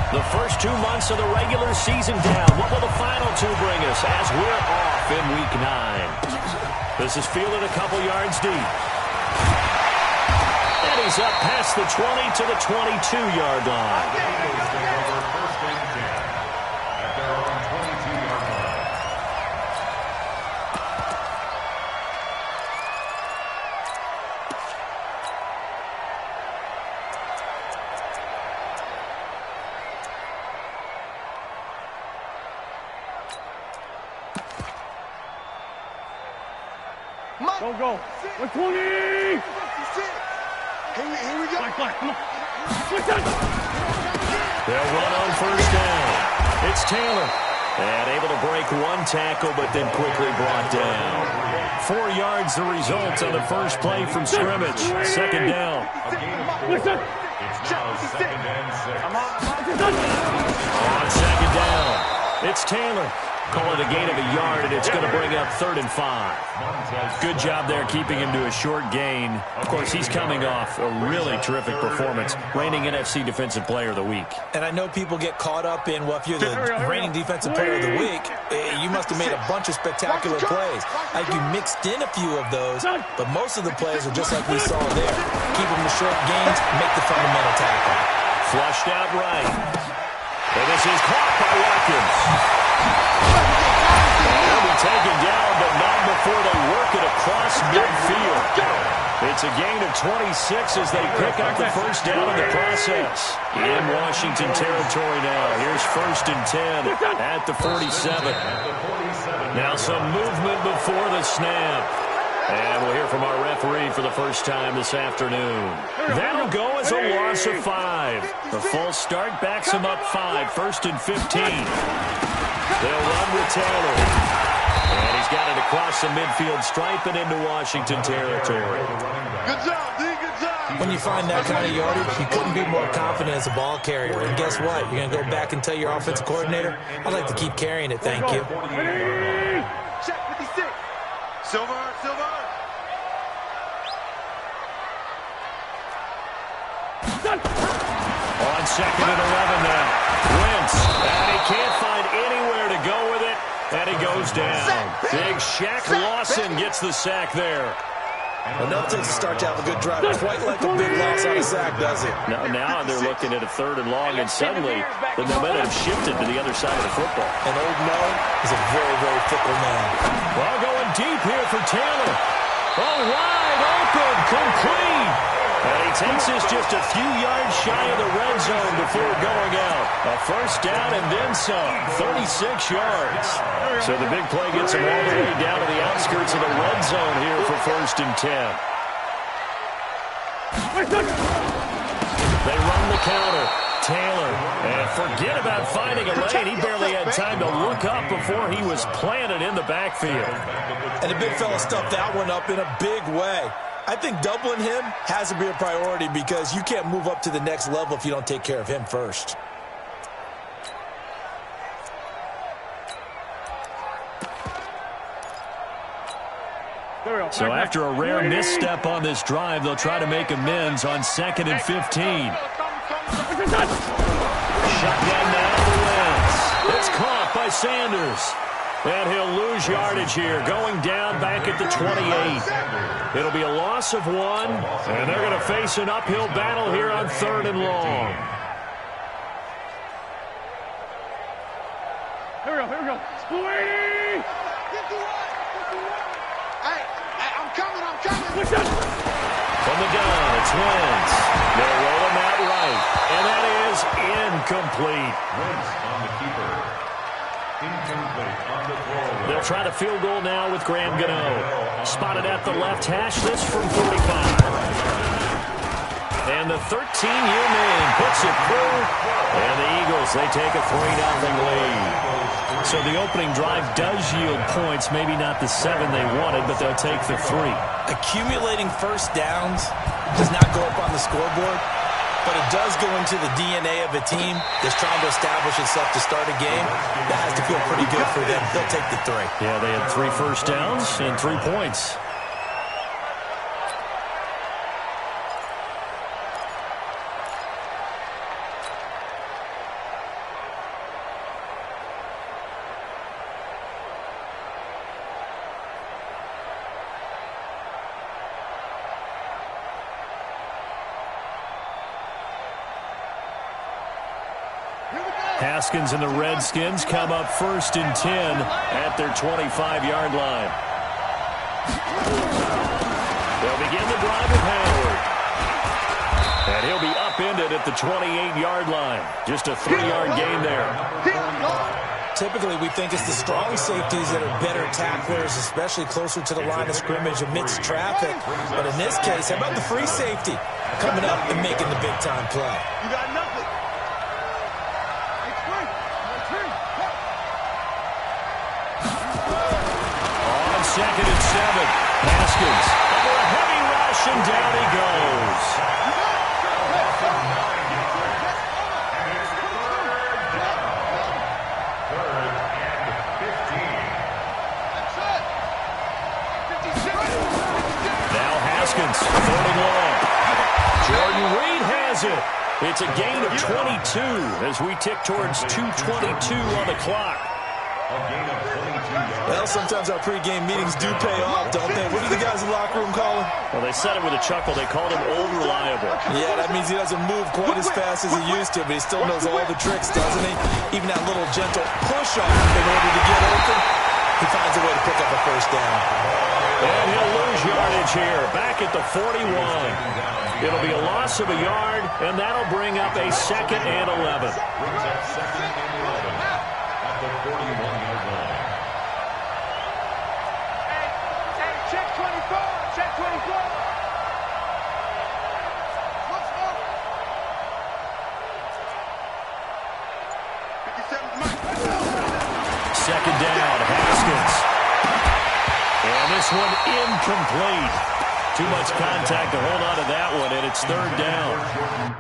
The first 2 months of the regular season down. What will the final 2 bring us as we're off in Week 9? This is fielded a couple yards deep. And he's up past the 20 to the 22-yard line. First and 10 at their own 22-yard line. Go. 120! Here we go. Black, come on. They'll run on first down. It's Taylor. And able to break 1 tackle, but then quickly brought down. 4 yards the result on the first play from scrimmage. Second down. Listen. It's now 2nd and 6. On second down, it's Taylor. Call it a gain of a yard, and it's going to bring up 3rd and 5. Good job there keeping him to a short gain. Of course, he's coming off a really terrific performance, reigning NFC Defensive Player of the Week. And I know people get caught up in, well, if you're the reigning Defensive Player of the Week, you must have made a bunch of spectacular plays. Like you mixed in a few of those, but most of the plays are just like we saw there. Keep them to short gains, make the fundamental tackle. Flushed out right. And this is caught by Watkins. They'll be taken down, but not before they work it across midfield. It's a gain of 26 as they pick up the first down in the process. In Washington territory now. Here's 1st and 10 at the 47. Now some movement before the snap. And we'll hear from our referee for the first time this afternoon. That'll go as a loss of 5. The full start backs him up 5. 1st and 15. They'll run with Taylor. And he's got it across the midfield stripe and into Washington territory. Good job, D. Good job. When you find that kind of yardage, you couldn't be more confident as a ball carrier. And guess what? You're going to go back and tell your offensive coordinator, I'd like to keep carrying it, thank you. Check 56. Silver. On 2nd and 11 now. Wentz. And he can't find anywhere to go with it. And he goes down. Big Shaq Lawson gets the sack there. Enough to start to have a good drive. Quite like a big loss on a sack, does it? Now they're looking at a 3rd and long, and suddenly the momentum shifted to the other side of the football. And Old Mo is a very, very fickle man. Well, going deep here for Taylor. Oh, wide open, complete. And he takes this just a few yards shy of the red zone before going out. A first down and then some, 36 yards. So the big play gets him all the way down to the outskirts of the red zone here for 1st and 10. They run the counter. Taylor, and forget about finding a lane. He barely had time to look up before he was planted in the backfield. And the big fella stuffed that one up in a big way. I think doubling him has to be a priority because you can't move up to the next level if you don't take care of him first. So after a rare misstep on this drive, they'll try to make amends on 2nd and 15. Shotgun now for Wentz. It's caught by Sanders. And he'll lose yardage here, going down back at the 28. It'll be a loss of 1, and they're going to face an uphill battle here on 3rd and long. Here we go. Spoonie! Hey, I'm coming. From the gun, it's Wentz. They'll roll him out right, and that is incomplete. Wentz on the keeper. Incomplete on the throw. They'll try the field goal now with Graham Gano. Spotted at the left hash, this from 45. And the 13-year man puts it through. And the Eagles, they take a 3-0 lead. So the opening drive does yield points, maybe not the 7 they wanted, but they'll take the 3. Accumulating first downs does not go up on the scoreboard, but it does go into the DNA of a team that's trying to establish itself to start a game. That has to feel pretty good for them. They'll take the 3. Yeah, they had 3 first downs and 3 points. Haskins and the Redskins come up 1st and 10 at their 25-yard line. They'll begin the drive with Howard. And he'll be upended at the 28-yard line. Just a 3-yard gain there. Typically, we think it's the strong safeties that are better tacklers, especially closer to the line of scrimmage amidst traffic. But in this case, how about the free safety coming up and making the big-time play? You got nothing. On 2nd and 7, Haskins under a heavy rush, and down he goes. Now Haskins, 3rd and long. Jordan Reed has it. It's a gain of 22 as we tick towards 2:22 on the clock. Well, sometimes our pregame meetings do pay off, don't they? What do the guys in the locker room call him? Well, they said it with a chuckle. They called him old reliable. Yeah, that means he doesn't move quite as fast as he used to, but he still knows all the tricks, doesn't he? Even that little gentle push-off in order to get open, he finds a way to pick up a 1st down. And he'll lose yardage here, back at the 41. It'll be a loss of a yard, and that'll bring up a 2nd and 11. Brings up 2nd and 11 at the 41-yard line. Hey, check 24. Check 24. Let's go. 2nd down, Haskins. And this one incomplete. Too much contact to hold on to that one, and it's 3rd down.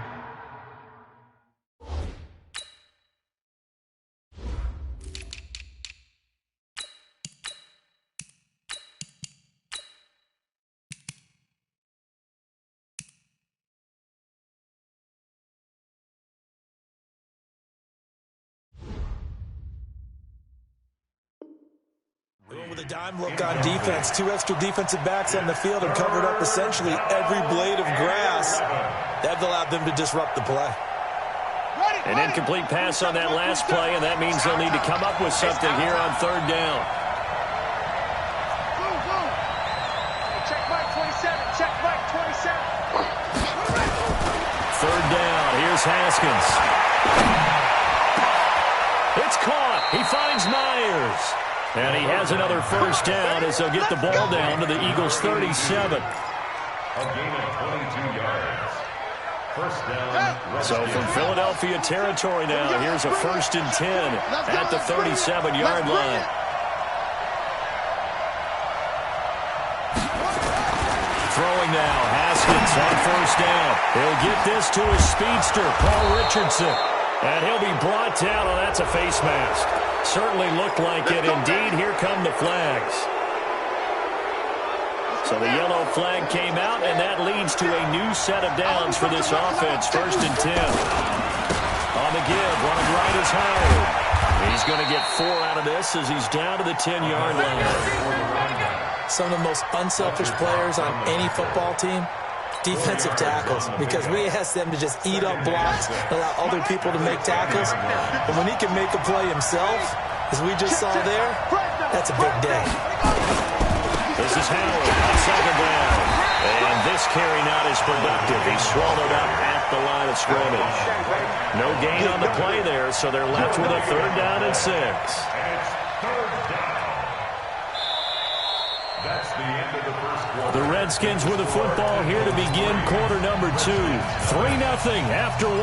With a dime look on defense, 2 extra defensive backs on the field and covered up essentially every blade of grass. That allowed them to disrupt the play. An incomplete pass on that last play, and that means they'll need to come up with something here on 3rd down. Check Mike 27. Check Mike 27. 3rd down. Here's Haskins. It's caught. He finds Myers. And he has another 1st down as they'll get the ball down to the Eagles' 37. A gain of 22 yards. 1st down. So from Philadelphia territory now, here's a 1st and 10 at the 37-yard line. Throwing now, Haskins on 1st down. He'll get this to his speedster, Paul Richardson. And he'll be brought down. Oh, that's a face mask. Certainly looked like it. Indeed, here come the flags. So the yellow flag came out, and that leads to a new set of downs for this offense. 1st and 10. On the give, running right is Howard. He's going to get 4 out of this as he's down to the 10-yard line. Some of the most unselfish players on any football team, defensive tackles, because we ask them to just eat up blocks, allow other people to make tackles. But when he can make a play himself, as we just saw there, that's a big day. This is Howard on 2nd down. And this carry not as productive. He's swallowed up at the line of scrimmage. No gain on the play there, so they're left with a 3rd down and 6. That's the end of the 1st quarter. The Redskins with the football here to begin quarter number 2. 3-0 after 1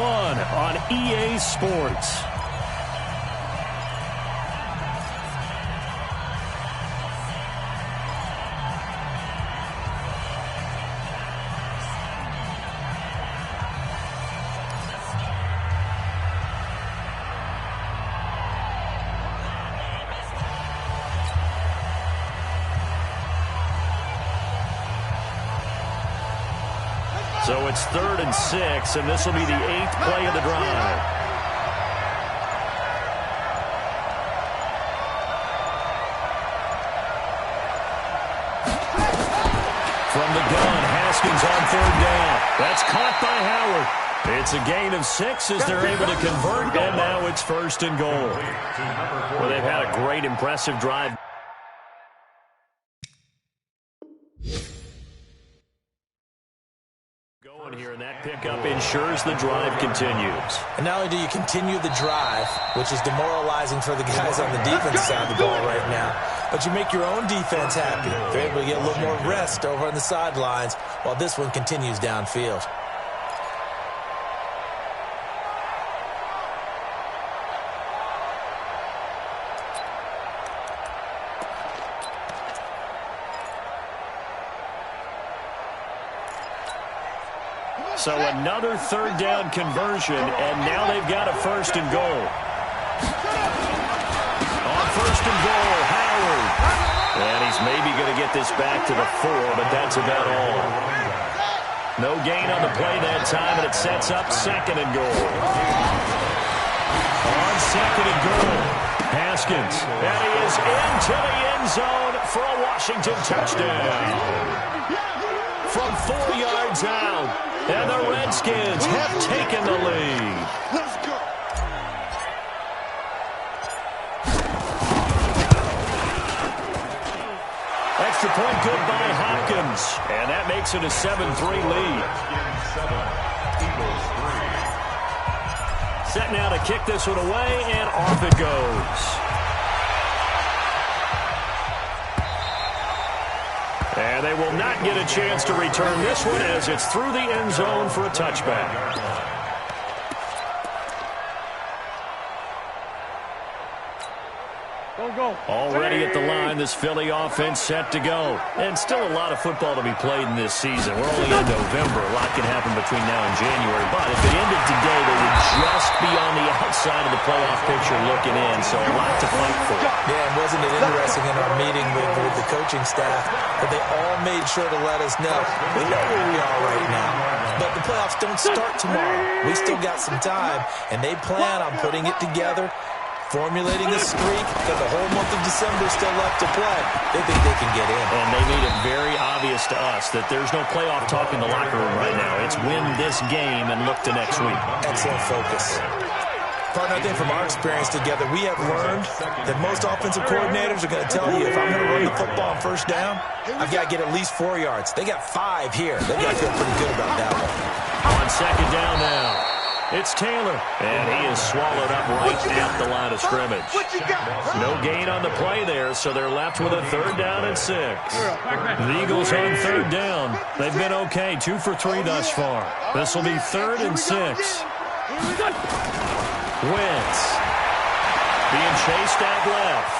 on EA Sports. So it's 3rd and 6, and this will be the 8th play of the drive. From the gun, Haskins on 3rd down. That's caught by Howard. It's a gain of 6 as they're able to convert, and now it's 1st and goal. Well, they've had a great, impressive drive. Going here, and that pickup ensures the drive continues. And not only do you continue the drive, which is demoralizing for the guys on the defense side of the ball right now, but you make your own defense happy. They're able to get a little more rest over on the sidelines while this one continues downfield. So another 3rd down conversion, and now they've got a 1st and goal. On 1st and goal, Howard. And he's maybe going to get this back to the 4, but that's about all. No gain on the play that time, and it sets up 2nd and goal. On 2nd and goal, Haskins. And he is into the end zone for a Washington touchdown. From 4 yards out. And the Redskins have taken the lead. Let's go. Extra point good by Hopkins. And that makes it a 7-3 lead. Set now to kick this one away, and off it goes. And they will not get a chance to return this one as it's through the end zone for a touchback. Go. Already at the line, this Philly offense set to go. And still a lot of football to be played in this season. We're only in November. A lot can happen between now and January. But if it ended today, they would just be on the outside of the playoff picture looking in. So a lot to fight for. Yeah, and wasn't it interesting in our meeting with the coaching staff that they all made sure to let us know, we know where we are right now. But the playoffs don't start tomorrow. We still got some time, and they plan on putting it together, formulating a streak, got the whole month of December still left to play. They think they can get in. And they made it very obvious to us that there's no playoff talk in the locker room right now. It's win this game and look to next week. Excellent focus. Partner, I think from our experience together, we have learned that most offensive coordinators are going to tell you, if I'm going to run the football on 1st down, I've got to get at least 4 yards. They got 5 here. They got to feel pretty good about that one. On 2nd down now. It's Taylor, and he is swallowed up right at the line of scrimmage. No gain on the play there, so they're left with a 3rd down and 6. The Eagles on 3rd down. They've been okay, 2 for 3 thus far. This will be 3rd and 6. Wentz being chased out left.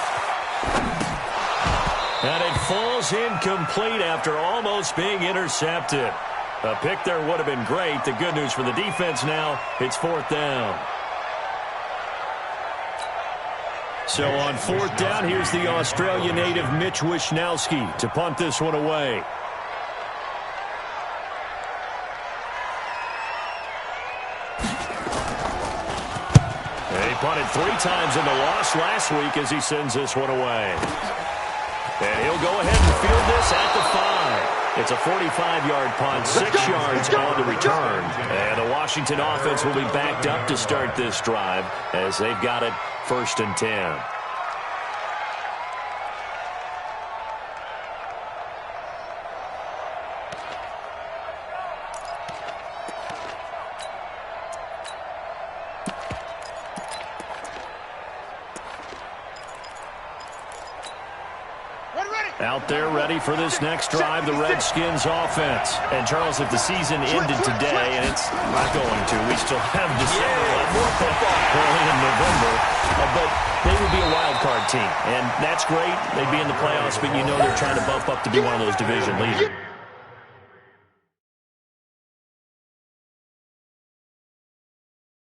And it falls incomplete after almost being intercepted. A pick there would have been great. The good news for the defense now, it's 4th down. So on 4th down, here's the Australia native Mitch Wishnowsky to punt this one away. He punted 3 times in the loss last week as he sends this one away. And he'll go ahead and field this at the 5. It's a 45-yard punt, 6 yards on the return. And the Washington offense will be backed up to start this drive as they've got it 1st and 10. Out there ready for this next drive, the Redskins offense. And, Charles, if the season ended today, and it's not going to, we still have December left, early in November, but they would be a wild card team. And that's great. They'd be in the playoffs, but you know they're trying to bump up to be one of those division leaders.